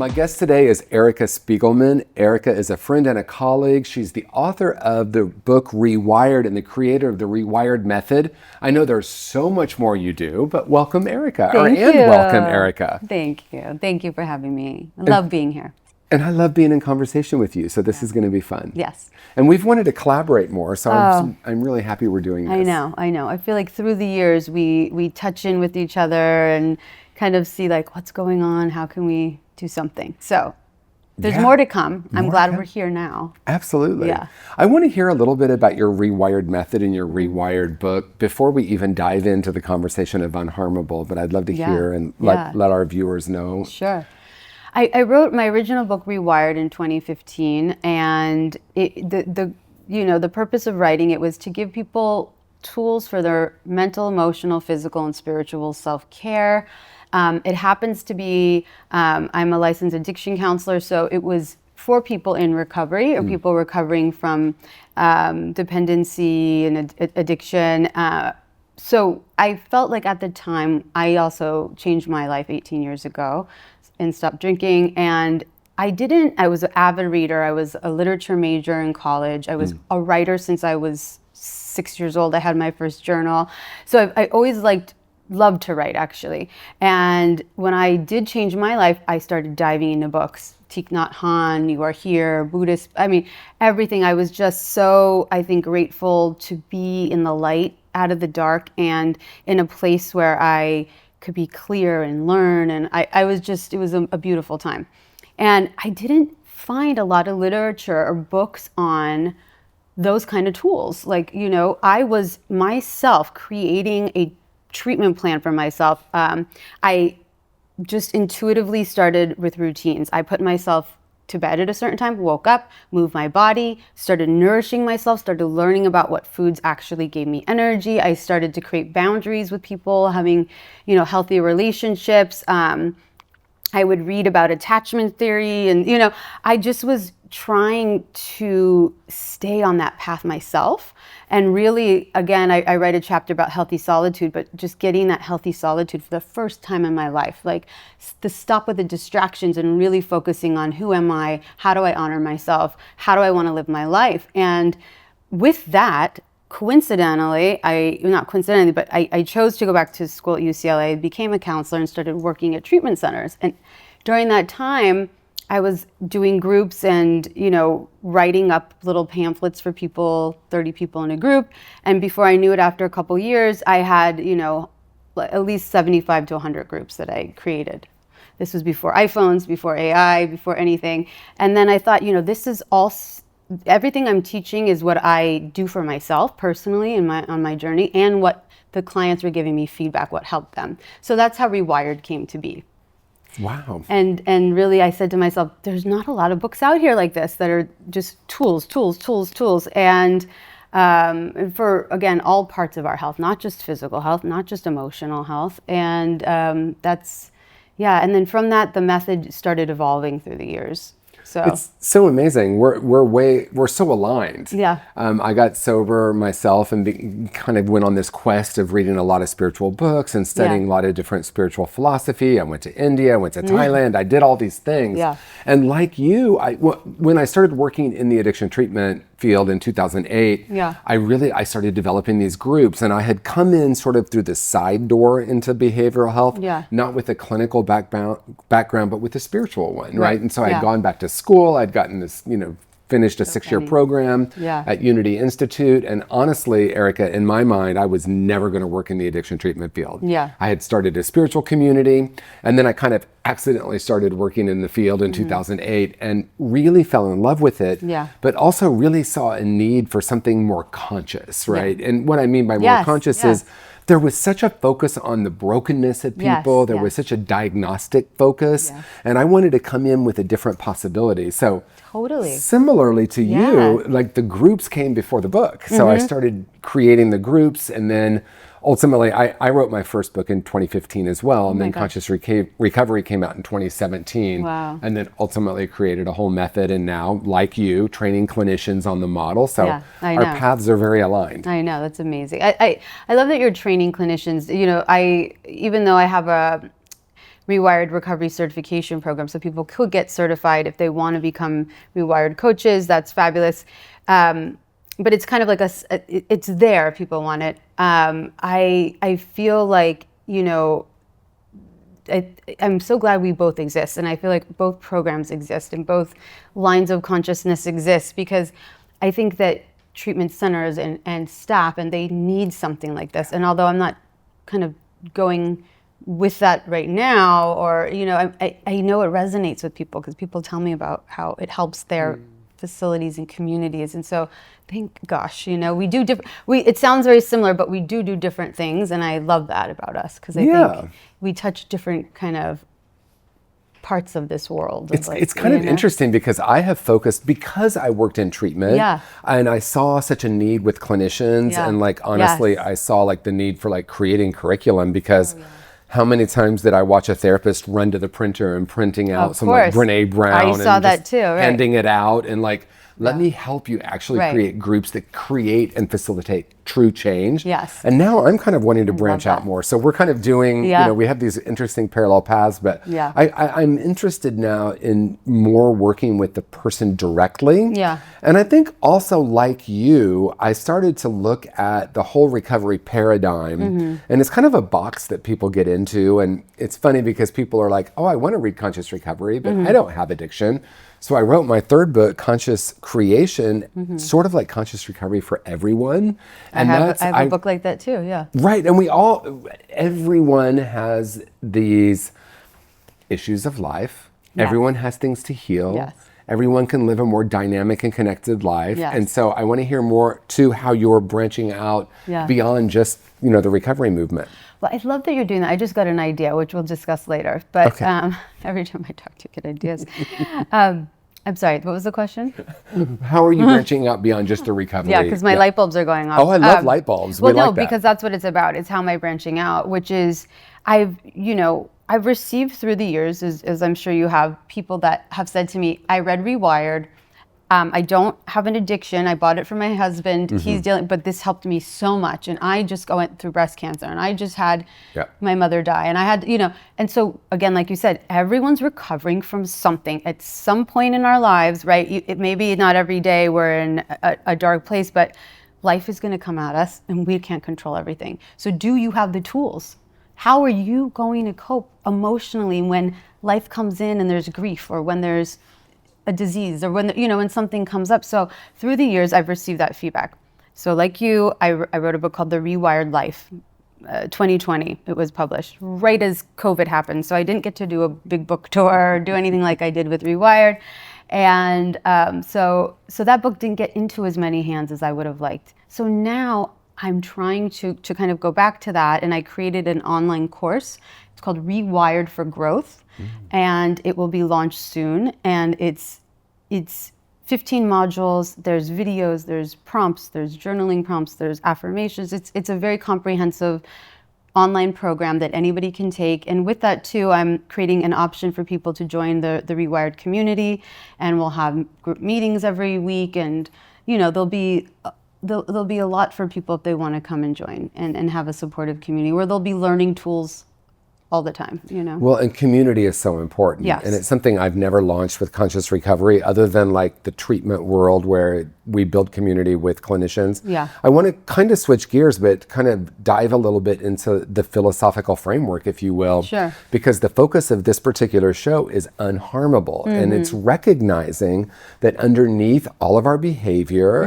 My guest today is Erica Spiegelman. Erica is a friend and a colleague. She's the author of the book Rewired and the creator of the Rewired Method. I know there's so much more you do, but welcome, Erica. Thank you. Welcome, Erica. Thank you. Thank you for having me. I love being here. And I love being in conversation with you, so this is going to be fun. Yes. And we've wanted to collaborate more, so I'm really happy we're doing this. I know. I feel like through the years we touch in with each other and kind of see like what's going on, how can we do something. So there's more to come. I'm glad we're here now. Absolutely. Yeah. I want to hear a little bit about your Rewired Method and your Rewired book before we even dive into the conversation of Unharmable, but I'd love to hear and let our viewers know. Sure. I wrote my original book Rewired in 2015, and the purpose of writing it was to give people tools for their mental, emotional, physical, and spiritual self-care. It happens to be, I'm a licensed addiction counselor, so it was for people in recovery or people recovering from dependency and addiction. So I felt like at the time, I also changed my life 18 years ago and stopped drinking. And I was an avid reader. I was a literature major in college. I was a writer since I was 6 years old. I had my first journal. So I always loved to write, actually. And when I did change my life, I started diving into books. Thich Nhat Hanh, You Are Here, Buddhist, everything. I was just so, I think, grateful to be in the light, out of the dark, and in a place where I could be clear and learn. And it was a beautiful time. And I didn't find a lot of literature or books on those kind of tools. I was myself creating a treatment plan for myself. I just intuitively started with routines. I put myself to bed at a certain time, woke up, moved my body, started nourishing myself, started learning about what foods actually gave me energy. I started to create boundaries with people, having, healthy relationships. I would read about attachment theory and, I just was trying to stay on that path myself. And really, again, I write a chapter about healthy solitude, but just getting that healthy solitude for the first time in my life, to stop with the distractions and really focusing on who am I, how do I honor myself, how do I want to live my life? And with that, coincidentally, but I chose to go back to school at UCLA, became a counselor, and started working at treatment centers. And during that time, I was doing groups and, writing up little pamphlets for people, 30 people in a group. And before I knew it, after a couple years, I had, at least 75 to 100 groups that I created. This was before iPhones, before AI, before anything. And then I thought, this is everything I'm teaching is what I do for myself personally on my journey, and what the clients were giving me feedback, what helped them. So that's how Rewired came to be. Wow. And really I said to myself, there's not a lot of books out here like this that are just tools. And for, again, all parts of our health, not just physical health, not just emotional health. And and then from that, the method started evolving through the years. So it's so amazing. We're so aligned. Yeah. I got sober myself and kind of went on this quest of reading a lot of spiritual books and studying a lot of different spiritual philosophy. I went to India, I went to Thailand, I did all these things. Yeah. And like you, when I started working in the addiction treatment field in 2008, I started developing these groups, and I had come in sort of through the side door into behavioral health, not with a clinical background, but with a spiritual one, right? And so I'd gone back to school, I'd gotten this, finished a 6-year program at Unity Institute. And honestly, Erica, in my mind, I was never going to work in the addiction treatment field. Yeah. I had started a spiritual community, and then I kind of accidentally started working in the field in 2008 and really fell in love with it, but also really saw a need for something more conscious, right? And what I mean by more conscious is there was such a focus on the brokenness of people. There was such a diagnostic focus, and I wanted to come in with a different possibility. So totally similarly to you, the groups came before the book. So I started creating the groups, and then ultimately, I wrote my first book in 2015 as well, and then Conscious Recovery came out in 2017. Wow. And then ultimately created a whole method, and now, like you, training clinicians on the model. So our paths are very aligned. I know, that's amazing. I love that you're training clinicians. Even though I have Rewired Recovery Certification Program. So people could get certified if they want to become Rewired coaches. That's fabulous. But it's kind of like it's there if people want it. I feel like, you know, I'm so glad we both exist, and I feel like both programs exist and both lines of consciousness exist, because I think that treatment centers and staff, and they need something like this. And although I'm not kind of going with that right now, or, you know, I know it resonates with people because people tell me about how it helps their facilities and communities. And so thank gosh, you know, we do different, it sounds very similar, but we do different things. And I love that about us, because I think we touch different kind of parts of this world. It's kind of interesting, because I have focused, because I worked in treatment, and I saw such a need with clinicians, and like, honestly, I saw like the need for like creating curriculum, because how many times did I watch a therapist run to the printer and printing out some like Brene Brown I saw that too, handing it out, and like, let me help you actually create groups that create and facilitate true change. Yes. And now I'm kind of wanting to branch out more. So we're kind of doing, you know, we have these interesting parallel paths, but I'm interested now in more working with the person directly. Yeah. And I think also, like you, I started to look at the whole recovery paradigm, and it's kind of a box that people get into. And it's funny because people are like, oh, I want to read Conscious Recovery, but I don't have addiction. So I wrote my third book, Conscious Creation, sort of like Conscious Recovery for everyone. And I have a book like that too, Right, and everyone has these issues of life. Everyone has things to heal. Everyone can live a more dynamic and connected life. And so I want to hear more to how you're branching out beyond just, you know, the recovery movement. Well, I love that you're doing that. I just got an idea, which we'll discuss later. But every time I talk to you, I get ideas. I'm sorry, what was the question? How are you branching out beyond just the recovery? Yeah, because my light bulbs are going off. Oh, I love light bulbs. Well, like that. Because that's what it's about. It's how am I branching out, which is I've received through the years, as I'm sure you have, people that have said to me, I read Rewired. I don't have an addiction. I bought it for my husband. He's dealing, but this helped me so much. And I just went through breast cancer, and I just had my mother die. And I had, you know, and so again, like you said, everyone's recovering from something at some point in our lives, right? It maybe not every day we're in a dark place, but life is going to come at us, and we can't control everything. So do you have the tools? How are you going to cope emotionally when life comes in and there's grief, or when there's a disease, or when, you know, when something comes up? So through the years, I've received that feedback. So like you, I wrote a book called The Rewired Life, 2020. It was published right as COVID happened. So I didn't get to do a big book tour or do anything like I did with Rewired. And so that book didn't get into as many hands as I would have liked. So now I'm trying to kind of go back to that, and I created an online course. It's called Rewired for Growth. And it will be launched soon, and it's 15 modules. There's videos, there's prompts, there's journaling prompts, there's affirmations. It's a very comprehensive online program that anybody can take. And with that too, I'm creating an option for people to join the Rewired community, and we'll have group meetings every week, and you know, there'll be a lot for people if they want to come and join and have a supportive community where they'll be learning tools all the time, you know. Well, and community is so important. Yes. And it's something I've never launched with Conscious Recovery, other than like the treatment world where we build community with clinicians. Yeah. I want to kind of switch gears, but kind of dive a little bit into the philosophical framework, if you will. Sure. Because the focus of this particular show is unharmable. And it's recognizing that underneath all of our behavior,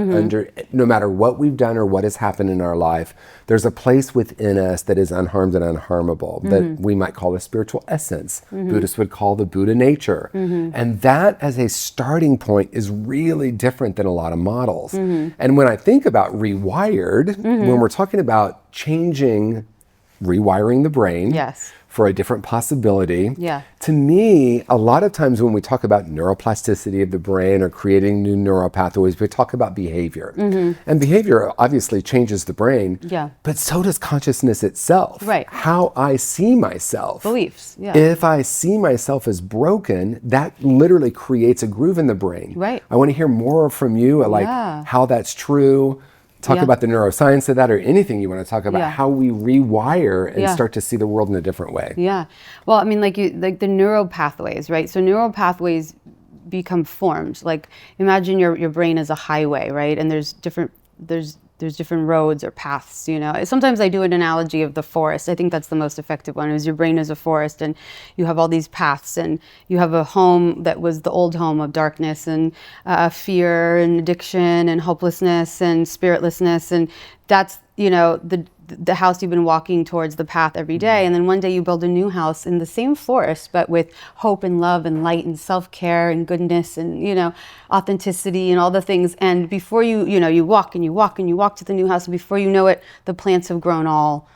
no matter what we've done or what has happened in our life, there's a place within us that is unharmed and unharmable, that we might call a spiritual essence. Buddhists would call the Buddha nature. And that as a starting point is really different than a lot of models. And when I think about Rewired, when we're talking about rewiring the brain for a different possibility, to me, a lot of times when we talk about neuroplasticity of the brain or creating new neural pathways, we talk about behavior. And behavior obviously changes the brain, but so does consciousness itself. Right. How I see myself. Beliefs, If I see myself as broken, that literally creates a groove in the brain. Right. I want to hear more from you, like how that's true. talk about the neuroscience of that, or anything you want to talk about, how we rewire and start to see the world in a different way. Yeah. Well, I mean, like the neural pathways, right? So neural pathways become formed. Like imagine your brain is a highway, right? And there's different roads or paths, you know. Sometimes I do an analogy of the forest. I think that's the most effective one, is your brain is a forest and you have all these paths, and you have a home that was the old home of darkness and fear and addiction and hopelessness and spiritlessness, and that's, you know, the house you've been walking towards, the path every day. And then one day you build a new house in the same forest, but with hope and love and light and self-care and goodness and, you know, authenticity and all the things. And before you walk and you walk and you walk to the new house, and before you know it, the plants have grown all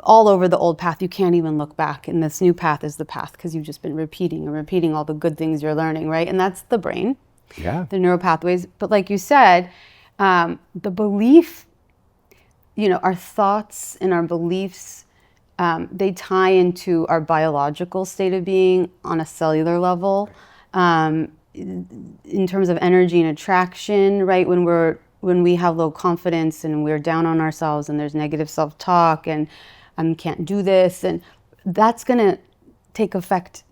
over the old path. You can't even look back. And this new path is the path because you've just been repeating and repeating all the good things you're learning, right? And that's the brain, the neural pathways. But like you said, the belief, you know, our thoughts and our beliefs, they tie into our biological state of being on a cellular level, in terms of energy and attraction, right? When we have low confidence and we're down on ourselves and there's negative self-talk and I can't do this, and that's gonna take effect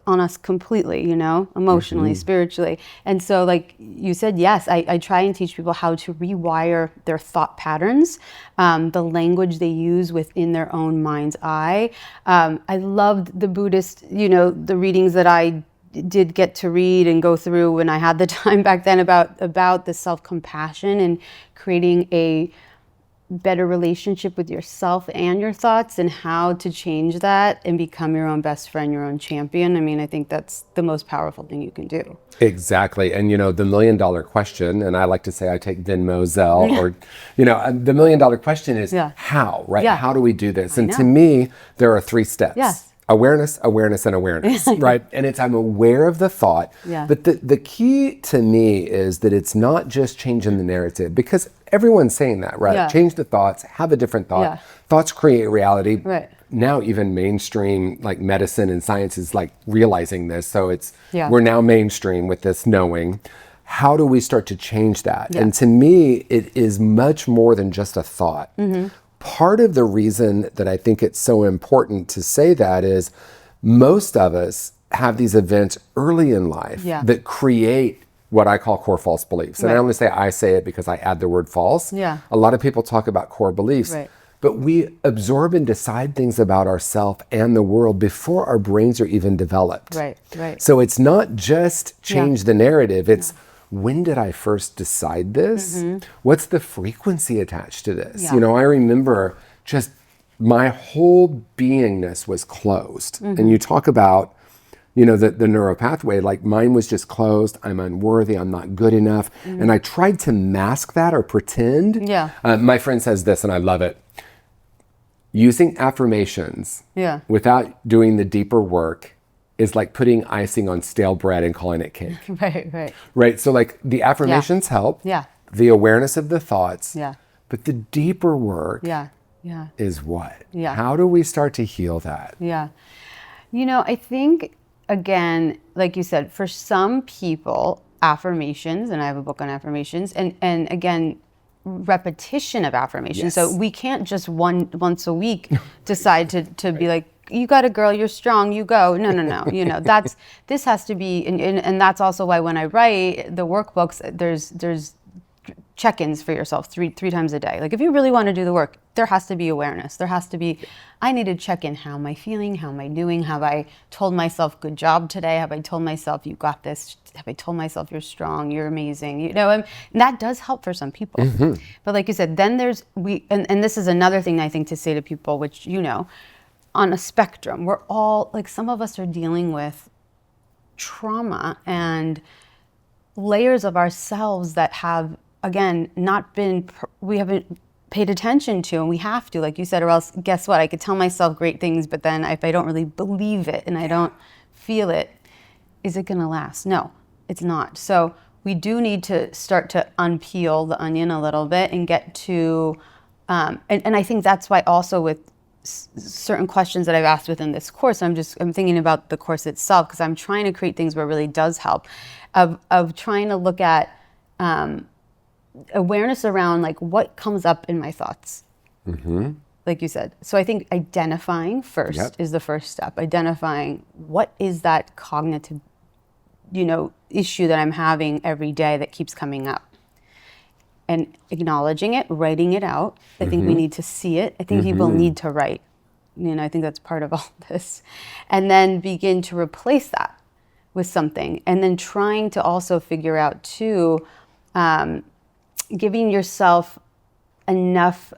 on us completely, you know, emotionally, spiritually. And so like you said, yes, I try and teach people how to rewire their thought patterns, the language they use within their own mind's eye. I loved the Buddhist, you know, the readings that I did get to read and go through when I had the time back then about the self-compassion and creating a better relationship with yourself and your thoughts, and how to change that and become your own best friend, your own champion. I mean, I think that's the most powerful thing you can do. Exactly. And, you know, the $1 million question, and I like to say I take Venmo, Zelle, or, you know, the $1 million question is how, right? How do we do this? And to me, there are 3 steps. Yes. Awareness, awareness, and awareness, right? And I'm aware of the thought. But the key to me is that it's not just changing the narrative, because everyone's saying that, right? Change the thoughts, have a different thought. Thoughts create reality. Right. Now even mainstream like medicine and science is like realizing this. So we're now mainstream with this knowing. How do we start to change that? And to me, it is much more than just a thought. Part of the reason that I think it's so important to say that is most of us have these events early in life that create what I call core false beliefs. And I only say it because I add the word false. A lot of people talk about core beliefs, but we absorb and decide things about ourselves and the world before our brains are even developed. So it's not just change the narrative, it's when did I first decide this? What's the frequency attached to this? You know, I remember just my whole beingness was closed. And you talk about, you know, the neuropathway, like mine was just closed. I'm unworthy. I'm not good enough. And I tried to mask that or pretend. My friend says this, and I love it. Using affirmations without doing the deeper work is like putting icing on stale bread and calling it cake. Right. So like the affirmations help. The awareness of the thoughts. But the deeper work is what? How do we start to heal that? You know, I think, again, like you said, for some people, affirmations, and I have a book on affirmations, and again, repetition of affirmations. So we can't just once a week decide to be like, you got it, girl, you're strong, you go. No. You know, this has to be, and that's also why when I write the workbooks, there's check-ins for yourself three times a day. Like if you really want to do the work, there has to be awareness. There has to be, I need to check in. How am I feeling? How am I doing? Have I told myself good job today? Have I told myself you got this? Have I told myself you're strong, you're amazing? You know, and that does help for some people. But like you said, then there's, and this is another thing I think to say to people, which, you know, on a spectrum, we're all, like some of us are dealing with trauma and layers of ourselves that have, again, we haven't paid attention to, and we have to, like you said, or else guess what? I could tell myself great things, but then if I don't really believe it and I don't feel it, is it gonna last? No, it's not. So we do need to start to unpeel the onion a little bit and get to, and I think that's why also with certain questions that I've asked within this course, I'm thinking about the course itself, because I'm trying to create things where it really does help, of trying to look at awareness around like what comes up in my thoughts. Like you said. So I think identifying first is the first step. Identifying what is that cognitive, issue that I'm having every day that keeps coming up. And acknowledging it, writing it out. I think we need to see it. I think people need to write. I think that's part of all this. And then begin to replace that with something. And then trying to also figure out too, giving yourself enough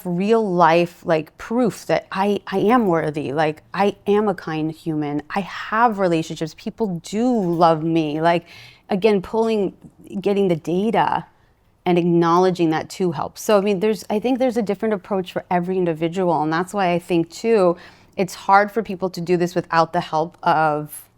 real life like proof that I am worthy, like I am a kind human, I have relationships, people do love me. Like again, getting the data and acknowledging that too helps. So I think there's a different approach for every individual, and that's why I think too it's hard for people to do this without the help of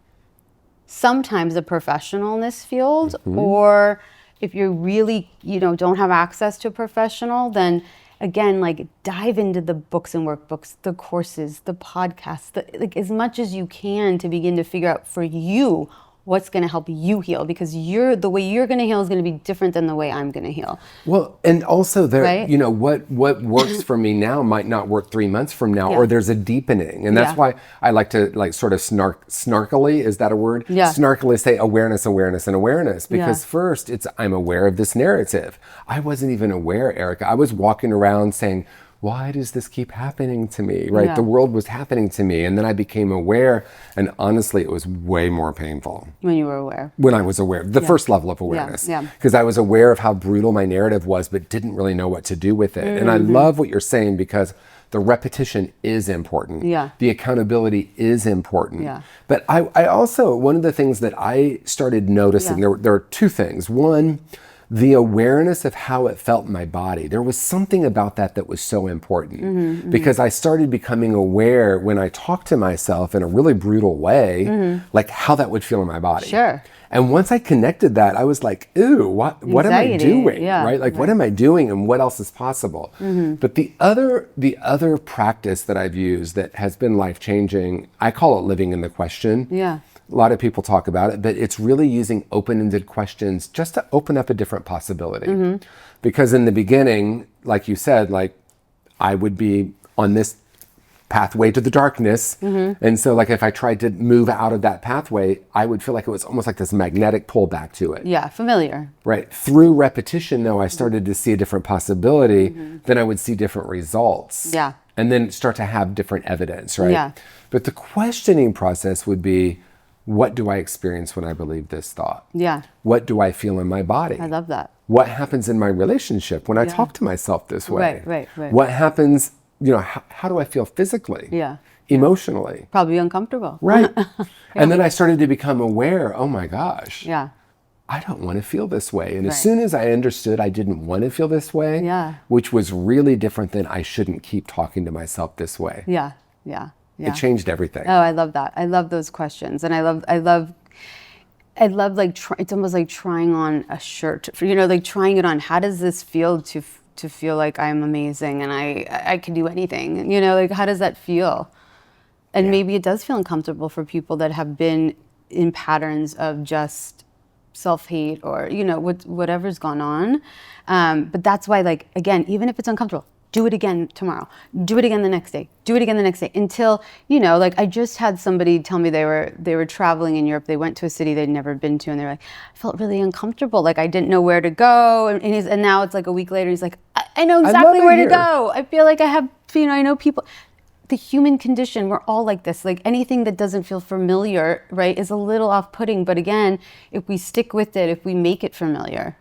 sometimes a professional in this field, or if you really don't have access to a professional, then again, like dive into the books and workbooks, the courses, the podcasts, like as much as you can to begin to figure out for you what's going to help you heal, because the way you're going to heal is going to be different than the way I'm going to heal. Well, and also what works for me now might not work 3 months from now, or there's a deepening. And that's why I like to like sort of snarkily, is that a word? Yeah. Snarkily say awareness, awareness, and awareness. Because first I'm aware of this narrative. I wasn't even aware, Erica. I was walking around saying, why does this keep happening to me, right? The world was happening to me. And then I became aware. And honestly, it was way more painful. When you were aware. When I was aware. The first level of awareness. Because I was aware of how brutal my narrative was, but didn't really know what to do with it. And I love what you're saying, because the repetition is important. The accountability is important. But I also, one of the things that I started noticing, there are two things. One, the awareness of how it felt in my body. There was something about that was so important, because I started becoming aware when I talked to myself in a really brutal way, like how that would feel in my body. Sure. And once I connected that, I was like, ooh, what am I doing? Right? Like, what am I doing, and what else is possible? But the other practice that I've used that has been life-changing, I call it living in the question. A lot of people talk about it, but it's really using open-ended questions just to open up a different possibility. Because in the beginning, like you said, like I would be on this pathway to the darkness. And so like if I tried to move out of that pathway, I would feel like it was almost like this magnetic pull back to it. Yeah, familiar. Right. Through repetition, though, I started to see a different possibility, then I would see different results. And then start to have different evidence, right? But the questioning process would be, what do I experience when I believe this thought? What do I feel in my body? I love that. What happens in my relationship when I talk to myself this way? Right. What happens, how do I feel physically? Emotionally? Probably uncomfortable. Right. And then I started to become aware, oh my gosh. I don't want to feel this way. And as soon as I understood I didn't want to feel this way, which was really different than I shouldn't keep talking to myself this way. It changed everything. Oh, I love that. I love those questions. And I love like, it's almost like trying on a shirt, like trying it on. How does this feel to feel like I'm amazing and I can do anything? Like how does that feel? And maybe it does feel uncomfortable for people that have been in patterns of just self-hate or, whatever's gone on. But that's why, like, again, even if it's uncomfortable, do it again tomorrow. Do it again the next day. Do it again the next day until, like I just had somebody tell me they were traveling in Europe. They went to a city they'd never been to, and they're like, I felt really uncomfortable. Like I didn't know where to go. And now it's like a week later, he's like, I know exactly where to go. I feel like I have, I know people. The human condition, we're all like this. Like anything that doesn't feel familiar, right, is a little off-putting. But again, if we stick with it, if we make it familiar,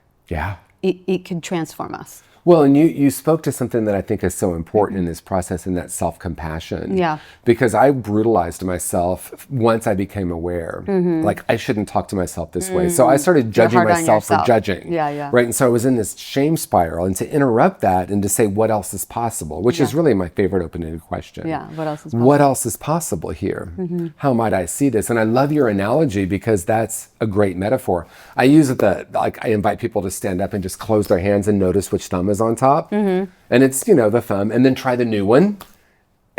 it could transform us. Well, and you spoke to something that I think is so important in this process, and that's self-compassion. Because I brutalized myself once I became aware. Like I shouldn't talk to myself this way. So I started judging myself for judging. Right. And so I was in this shame spiral, and to interrupt that and to say what else is possible, which is really my favorite open-ended question. What else is possible? What else is possible here? How might I see this? And I love your analogy because that's a great metaphor. I use it I invite people to stand up and just close their hands and notice which thumb is on top. And it's, the thumb, and then try the new one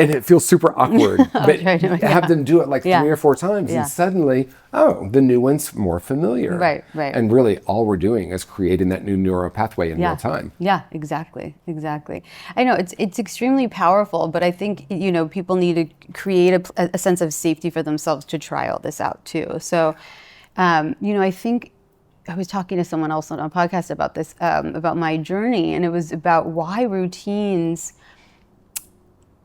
And it feels super awkward, but have them do it like 3 or 4 times, and suddenly, the new one's more familiar. Right. And really, all we're doing is creating that new neural pathway in real time. Yeah, exactly. I know it's extremely powerful, but I think people need to create a sense of safety for themselves to try all this out too. So, I think I was talking to someone else on a podcast about this, about my journey, and it was about why routines,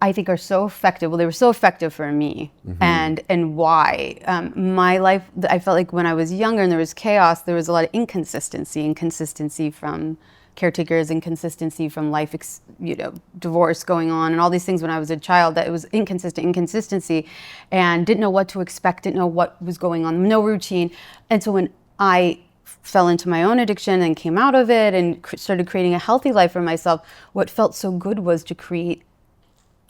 I think, are so effective. Well, they were so effective for me, and why. My life, I felt like when I was younger and there was chaos, there was a lot of inconsistency from caretakers, inconsistency from life, divorce going on, and all these things when I was a child, that it was inconsistency, and didn't know what to expect, didn't know what was going on, no routine. And so when I fell into my own addiction and came out of it and started creating a healthy life for myself, what felt so good was to create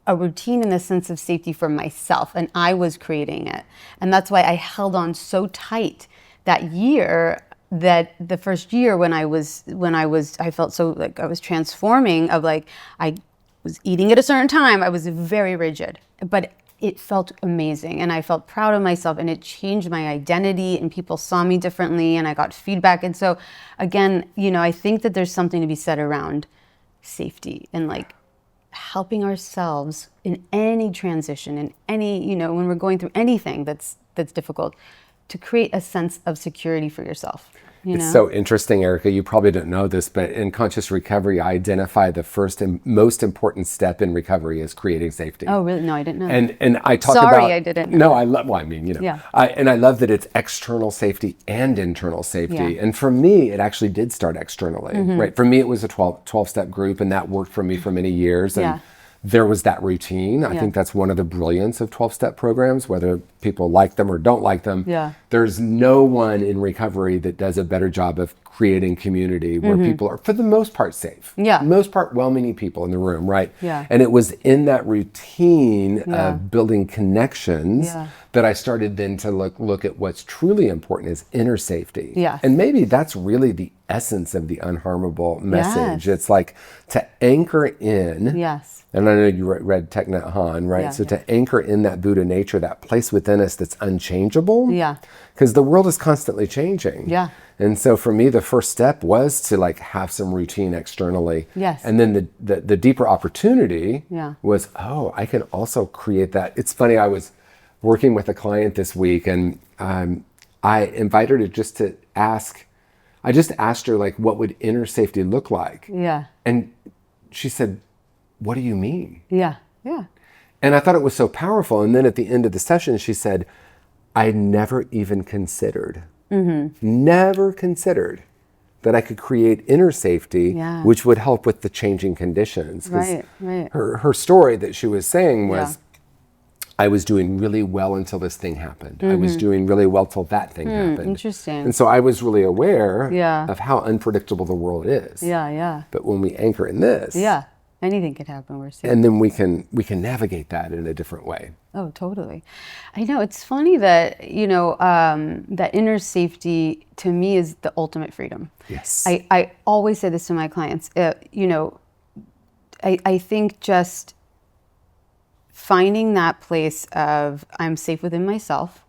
a routine and a sense of safety for myself, and I was creating it. And that's why I held on so tight that year, that the first year when I felt so like I was transforming, of like I was eating at a certain time, I was very rigid, but it felt amazing and I felt proud of myself, and it changed my identity, and people saw me differently, and I got feedback. And so again, I think that there's something to be said around safety and like helping ourselves in any transition, in any, when we're going through anything that's difficult, to create a sense of security for yourself. It's so interesting, Erica. You probably don't know this, but in conscious recovery, I identify the first and most important step in recovery is creating safety. Oh, really? No, I didn't know. And I talk about. Sorry, I didn't know. No, I love. Well, I mean, I love that it's external safety and internal safety. Yeah. And for me, it actually did start externally, right? For me, it was a 12-step group, and that worked for me for many years. And there was that routine. I think that's one of the brilliance of 12-step programs, whether people like them or don't like them. Yeah. There's no one in recovery that does a better job of creating community where people are, for the most part, safe. Yeah. Most part, well-meaning people in the room, right? Yeah. And it was in that routine of building connections that I started then to look at what's truly important is inner safety. Yes. And maybe that's really the essence of the unharmable message. It's like to anchor in. Yes. And I know you read Thich Nhat Hanh, right? Yeah, so to anchor in that Buddha nature, that place within us that's unchangeable. Yeah. Because the world is constantly changing. Yeah. And so for me, the first step was to like have some routine externally. Yes. And then the deeper opportunity was, I can also create that. It's funny, I was working with a client this week, and I invited her just to ask, I just asked her, like, what would inner safety look like? Yeah. And she said, what do you mean? Yeah. Yeah. And I thought it was so powerful. And then at the end of the session, she said, I never even considered, never considered that I could create inner safety, which would help with the changing conditions. Right. Her story that she was saying was, I was doing really well until this thing happened. I was doing really well till that thing happened. Interesting. And so I was really aware Yeah. of how unpredictable the world is. Yeah. But when we anchor in this, anything could happen. We're safe. and then we can navigate that in a different way. Oh, totally. I know. It's funny that, that inner safety to me is the ultimate freedom. Yes. I always say this to my clients. I think just finding that place of I'm safe within myself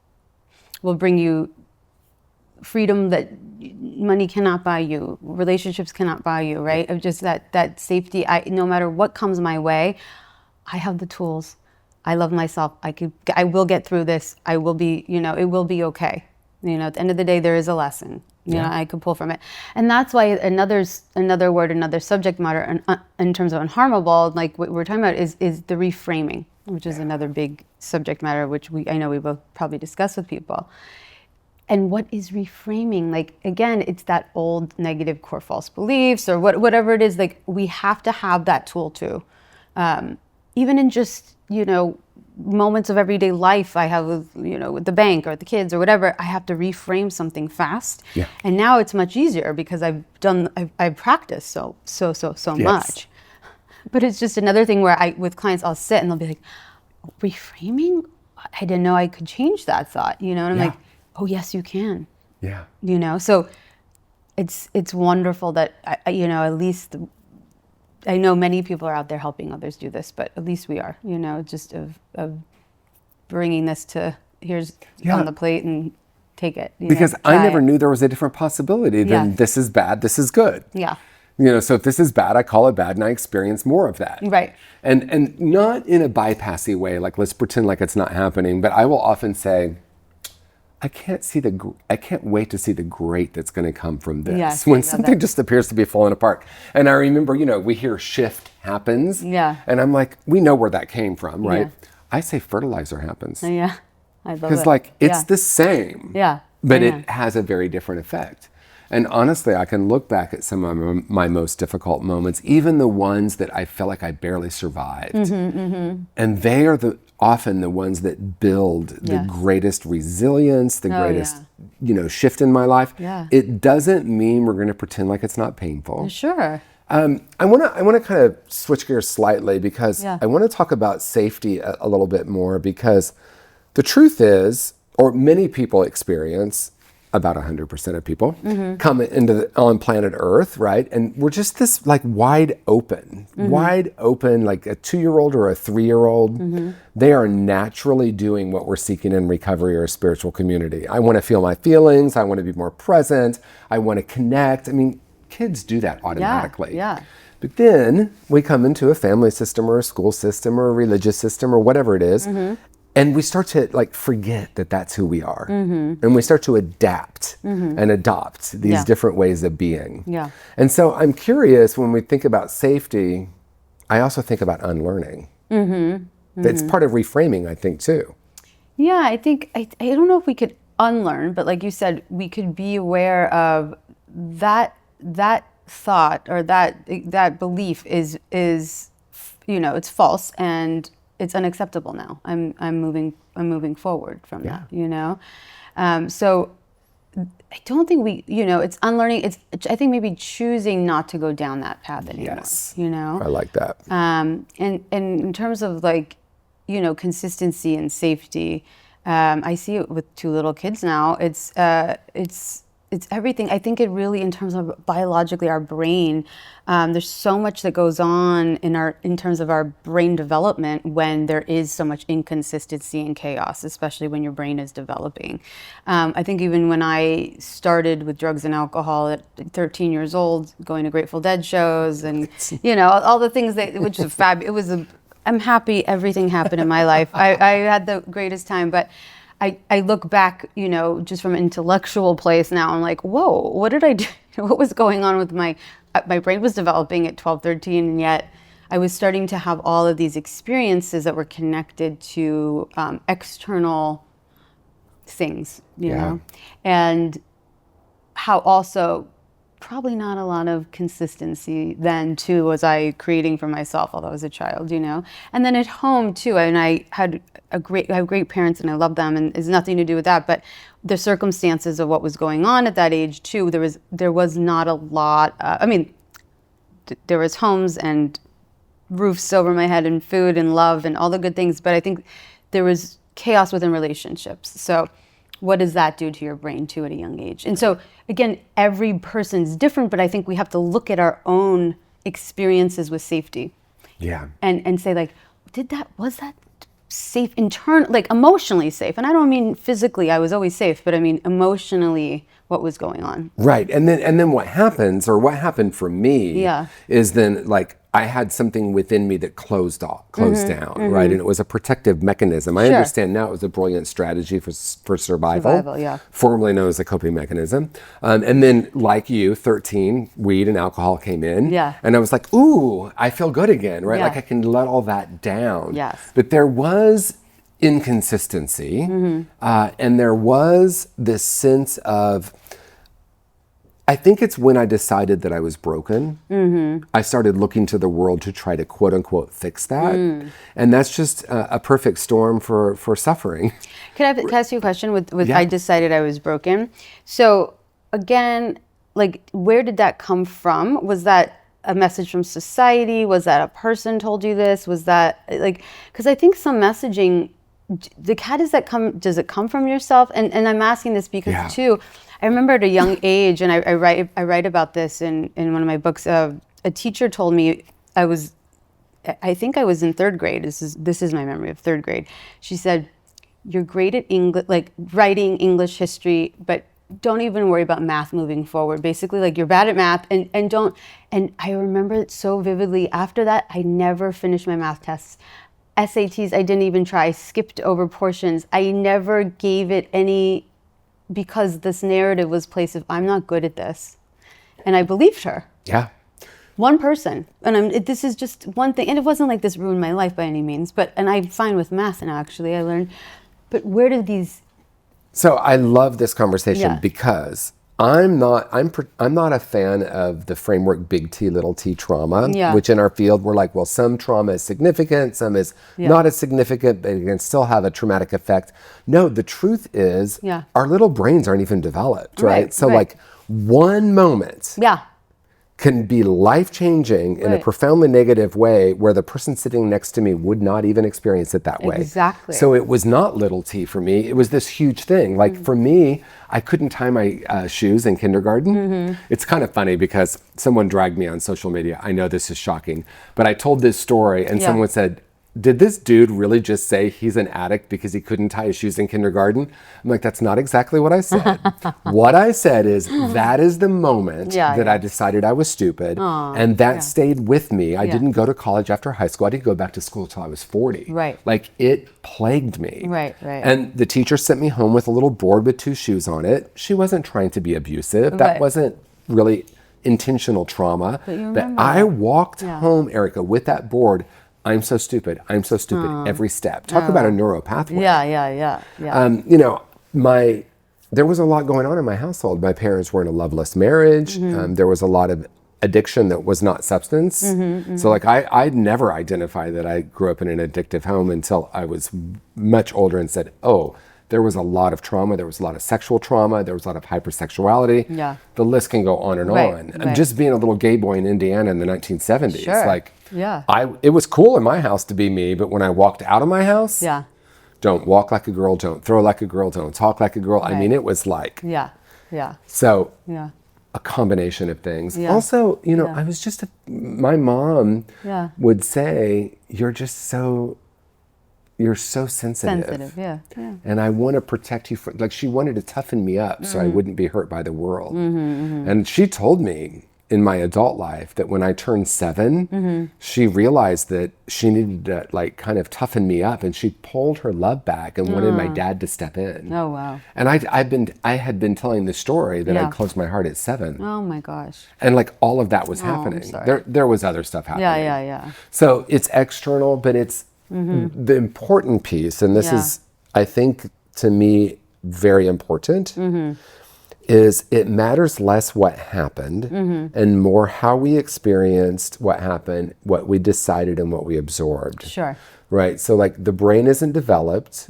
will bring you freedom that money cannot buy you, relationships cannot buy you, right? Of just that safety. No matter what comes my way, I have the tools. I love myself. I will get through this. I will be, it will be okay. At the end of the day, there is a lesson. I could pull from it. And that's why another subject matter in terms of unharmable, like what we're talking about is the reframing, which is another big subject matter, which I know we both probably discuss with people. And what is reframing? Like, again, it's that old negative core false beliefs or whatever it is. Like, we have to have that tool too. Even in just, moments of everyday life I have with the bank or the kids or whatever, I have to reframe something fast. Yeah. And now it's much easier because I've practiced so much. But it's just another thing where with clients, I'll sit and they'll be like, reframing? I didn't know I could change that thought, and I'm like, oh, yes, you can. Yeah. So it's wonderful that, at least I know many people are out there helping others do this, but at least we are, just of bringing this to here's on the plate and take it. Because I never knew there was a different possibility than this is bad, this is good. Yeah. So if this is bad, I call it bad and I experience more of that. Right. And not in a bypassy way, like let's pretend like it's not happening, but I will often say, I can't wait to see the great that's going to come from this. Yes, when something just appears to be falling apart. And I remember, we hear shift happens. Yeah. And I'm like, we know where that came from, right? Yeah. I say fertilizer happens. Yeah. I love it. Because it's the same. Yeah. But it has a very different effect. And honestly, I can look back at some of my most difficult moments, even the ones that I felt like I barely survived. And they are often the ones that build the greatest resilience, the greatest, shift in my life. Yeah. It doesn't mean we're going to pretend like it's not painful. Sure. I want to kind of switch gears slightly because I want to talk about safety a little bit more, because the truth is, or many people experience, about 100% of people come on planet Earth, right? And we're just this wide open, like a 2-year-old or a 3-year-old. They are naturally doing what we're seeking in recovery or a spiritual community. I want to feel my feelings. I want to be more present. I want to connect. I mean, kids do that automatically. Yeah. But then we come into a family system or a school system or a religious system or whatever it is. And we start to forget that that's who we are. And we start to adapt and adopt these different ways of being. Yeah. And so I'm curious, when we think about safety, I also think about unlearning. That's part of reframing, I think, too. Yeah, I think, I don't know if we could unlearn, but like you said, we could be aware of that thought or that belief is it's false and it's unacceptable now. I'm moving forward from that, So I don't think it's unlearning. I think maybe choosing not to go down that path anymore. Yes. I like that. And in terms of consistency and safety, I see it with 2 little kids now. It's everything. I think it really, in terms of biologically our brain, there's so much that goes on in terms of our brain development when there is so much inconsistency and chaos, especially when your brain is developing. I think even when I started with drugs and alcohol at 13 years old, going to Grateful Dead shows and all the things which is fabulous. I'm happy everything happened in my life. I had the greatest time, but I look back, just from an intellectual place now, I'm like, whoa, what did I do? What was going on with my brain was developing at 12, 13, and yet I was starting to have all of these experiences that were connected to external things, you know, and how also probably not a lot of consistency then too was I creating for myself, although I was a child, and then at home too. And I have great parents and I love them, and it's nothing to do with that, but the circumstances of what was going on at that age too, there was not a lot. There was homes and roofs over my head and food and love and all the good things, but I think there was chaos within relationships. So what does that do to your brain too at a young age? And so again, every person's different, but I think we have to look at our own experiences with safety. Yeah. And say was that safe emotionally safe? And I don't mean physically, I was always safe, but I mean emotionally, what was going on? Right. And then what happens, or what happened for me, is then I had something within me that closed down, right? And it was a protective mechanism. I understand now it was a brilliant strategy for survival, formerly known as a coping mechanism. And then, like you, 13, weed and alcohol came in. And I was like, ooh, I feel good again, right? I can let all that down. But there was inconsistency, and there was this sense of, I think it's when I decided that I was broken, I started looking to the world to try to quote unquote fix that. And that's just a perfect storm for suffering. Can I ask you a question with I decided I was broken? So again, where did that come from? Was that a message from society? Was that a person told you this? Was that because I think some messaging, does it come from yourself? And I'm asking this because too, I remember at a young age, and I write about this in one of my books. A teacher told me I think I was in third grade. This is my memory of third grade. She said, "You're great at English, like writing, English, history, but don't even worry about math moving forward." Basically, like, you're bad at math and don't. And I remember it so vividly. After that, I never finished my math tests. SATs, I didn't even try. I skipped over portions. I never gave it any, because this narrative was placed of, I'm not good at this. And I believed her. Yeah. One person. And this is just one thing. And it wasn't like this ruined my life by any means. And I'm fine with math now, actually. I learned. But where did these... So I love this conversation because I'm not a fan of the framework big T, little t trauma, which in our field, we're like, well, some trauma is significant, some is not as significant, but it can still have a traumatic effect. No, the truth is our little brains aren't even developed, right? So like one moment can be life-changing in a profoundly negative way, where the person sitting next to me would not even experience it that way. Exactly. So it was not little t for me. It was this huge thing. Like for me, I couldn't tie my shoes in kindergarten. It's kind of funny because someone dragged me on social media. I know this is shocking, but I told this story and someone said, "Did this dude really just say he's an addict because he couldn't tie his shoes in kindergarten?" I'm like, that's not exactly what I said. What I said is, that is the moment that I decided I was stupid. And that stayed with me. I didn't go to college after high school. I didn't go back to school until I was 40. Like, it plagued me. And the teacher sent me home with a little board with 2 shoes on it. She wasn't trying to be abusive. That wasn't really intentional trauma. But I walked home, Erica, with that board. I'm so stupid. I'm so stupid every step. Talk about a neural pathway. You know, there was a lot going on in my household. My parents were in a loveless marriage. There was a lot of addiction that was not substance. So like I'd never identified that I grew up in an addictive home until I was much older and said, oh, there was a lot of trauma. There was a lot of sexual trauma. There was a lot of hypersexuality. The list can go on and on. Just being a little gay boy in Indiana in the 1970s. Like, it was cool in my house to be me, but when I walked out of my house, don't walk like a girl, don't throw like a girl, don't talk like a girl. I mean, it was like, so a combination of things. Also, you know, I was just, my mom would say, you're so sensitive. And I want to protect you from, like, she wanted to toughen me up so I wouldn't be hurt by the world. And she told me in my adult life that when I turned 7, she realized that she needed to, like, kind of toughen me up, and she pulled her love back and wanted my dad to step in. Oh, wow. And I had been telling the story that I closed my heart at 7. Oh my gosh. And like all of that was happening. There was other stuff happening. So it's external, but it's the important piece, and this is, I think, to me, very important, is it matters less what happened and more how we experienced what happened, what we decided, and what we absorbed. Right? So like the brain isn't developed.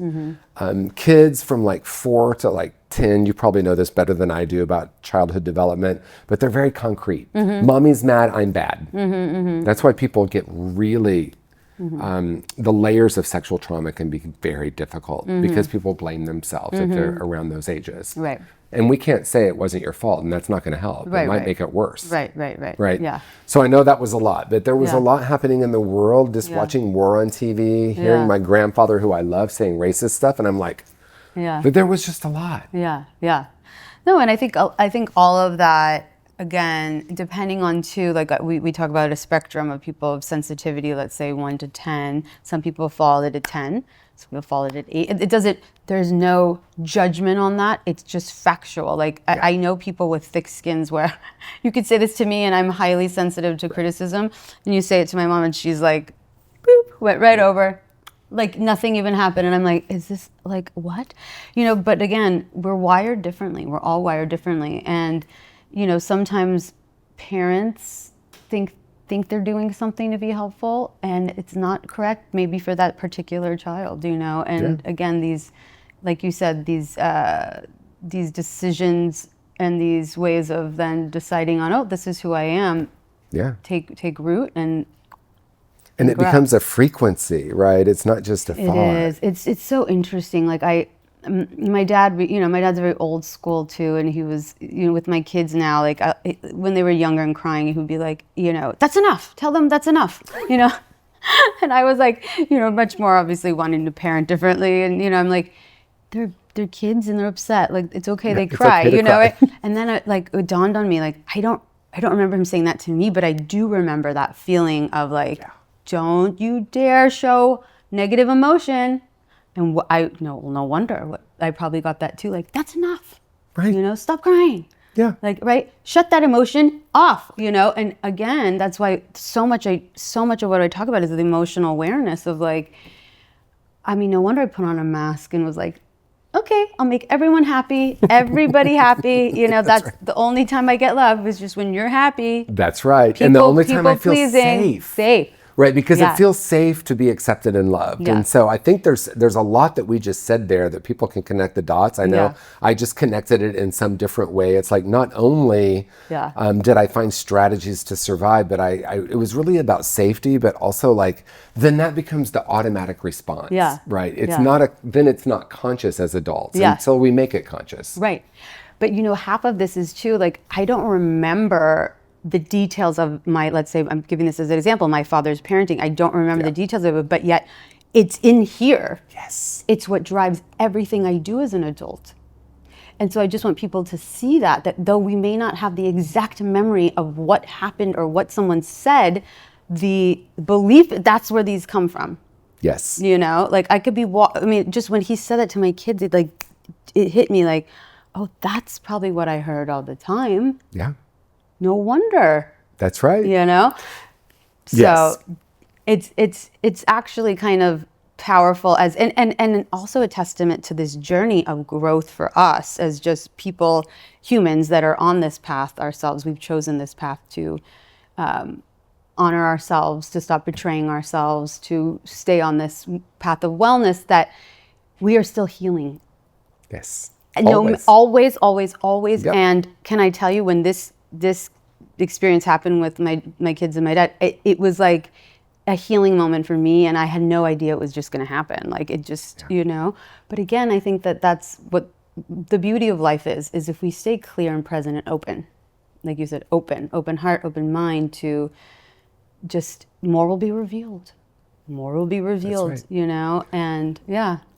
Kids from like 4 to like 10, you probably know this better than I do about childhood development, but they're very concrete. Mommy's mad, I'm bad. That's why people get really... the layers of sexual trauma can be very difficult because people blame themselves if they're around those ages. And we can't say it wasn't your fault, and that's not going to help. It might make it worse. Right. So I know that was a lot, but there was a lot happening in the world, just watching war on TV, hearing my grandfather, who I love, saying racist stuff, and I'm like, but there was just a lot. No, and I think all of that, again, depending on too, like we talk about a spectrum of people of sensitivity, let's say 1 to 10. Some people fall at a 10, some people fall at an 8. It doesn't, there's no judgment on that. It's just factual. Like I know people with thick skins where you could say this to me and I'm highly sensitive to criticism, and you say it to my mom and she's like, boop, went right over. Like nothing even happened, and I'm like, is this like what? You know, but again, we're wired differently. We're all wired differently, and you know, sometimes parents think they're doing something to be helpful, and it's not correct, maybe for that particular child, you know. And again, these, like you said, these decisions and these ways of then deciding on, oh, this is who I am. Take root and it becomes a frequency, right? It's not just a thought. It is. It's so interesting. Like my dad, my dad's very old school too, and he was, with my kids now, like when they were younger and crying, he would be like, that's enough. Tell them that's enough, And I was like, much more obviously wanting to parent differently, and I'm like, they're kids and they're upset. Like it's okay, they cry, okay to cry. And then it dawned on me, like I don't remember him saying that to me, but I do remember that feeling of like, don't you dare show negative emotion. And no wonder I probably got that too. Like, that's enough, right? Stop crying. Yeah. Like, right. Shut that emotion off, And again, that's why so much of what I talk about is the emotional awareness of like, no wonder I put on a mask and was like, okay, I'll make everyone happy, everybody happy. That's right. The only time I get love is just when you're happy. That's right. And the only time I feel safe. Right, because it feels safe to be accepted and loved. Yeah. And so I think there's a lot that we just said there that people can connect the dots. I know I just connected it in some different way. It's like not only did I find strategies to survive, but it was really about safety, but also like then that becomes the automatic response. Yeah. Right. It's then it's not conscious as adults until we make it conscious. Right. But half of this is too, like I don't remember the details of let's say, I'm giving this as an example, my father's parenting. I don't remember the details of it, but yet it's in here. Yes. It's what drives everything I do as an adult. And so I just want people to see that though we may not have the exact memory of what happened or what someone said, the belief, that's where these come from. Yes. Like I could be, just when he said that to my kids, it hit me like, oh, that's probably what I heard all the time. Yeah. No wonder. That's right. So it's actually kind of powerful and also a testament to this journey of growth for us as just people, humans that are on this path ourselves. We've chosen this path to honor ourselves, to stop betraying ourselves, to stay on this path of wellness that we are still healing. Yes. Always. Yep. And can I tell you, when this experience happened with my kids and my dad, it was like a healing moment for me, and I had no idea it was just going to happen. Like it just, But again, I think that's what the beauty of life is if we stay clear and present and open, like you said, open heart, open mind, to just more will be revealed. More will be revealed, right. And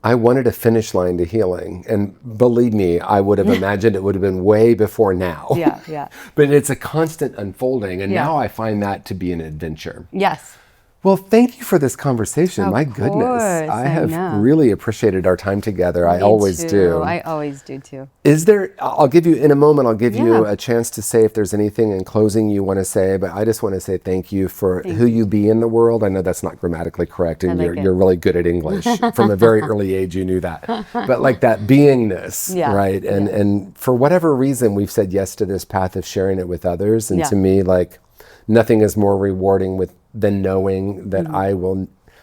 I wanted a finish line to healing. And believe me, I would have imagined it would have been way before now. Yeah. But it's a constant unfolding. And now I find that to be an adventure. Yes. Well, thank you for this conversation. Of My course, goodness. I have really appreciated our time together. I always do. I always do too. Is there, in a moment, I'll give you a chance to say if there's anything in closing you want to say, but I just want to say thank you for who you be in the world. I know that's not grammatically correct, and you're really good at English. From a very early age, you knew that. But like that beingness, right? And for whatever reason, we've said yes to this path of sharing it with others. And to me, like, nothing is more rewarding than knowing that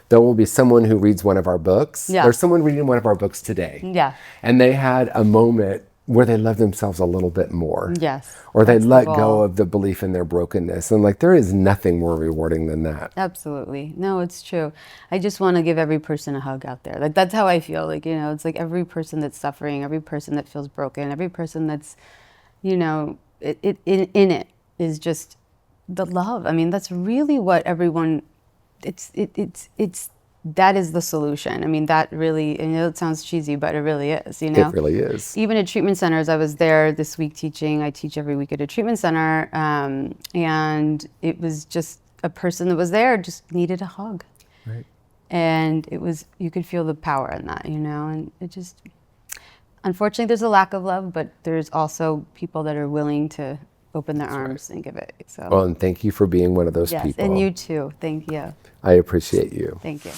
there will be someone who reads one of our books. Yeah. There's someone reading one of our books today. Yeah. And they had a moment where they loved themselves a little bit more. Yes. Or they let go of the belief in their brokenness. And like, there is nothing more rewarding than that. Absolutely. No, it's true. I just want to give every person a hug out there. Like, that's how I feel. Like, it's like every person that's suffering, every person that feels broken, every person that's, in it is just the love. I mean, that's really what everyone, that is the solution. I mean, that really, it sounds cheesy, but it really is, It really is. Even at treatment centers, I was there this week teaching. I teach every week at a treatment center. And it was just a person that was there just needed a hug. Right. And you could feel the power in that, and it just, unfortunately, there's a lack of love, but there's also people that are willing to open their arms and give it. So. Well, and thank you for being one of those people. And you too. Thank you. I appreciate you. Thank you.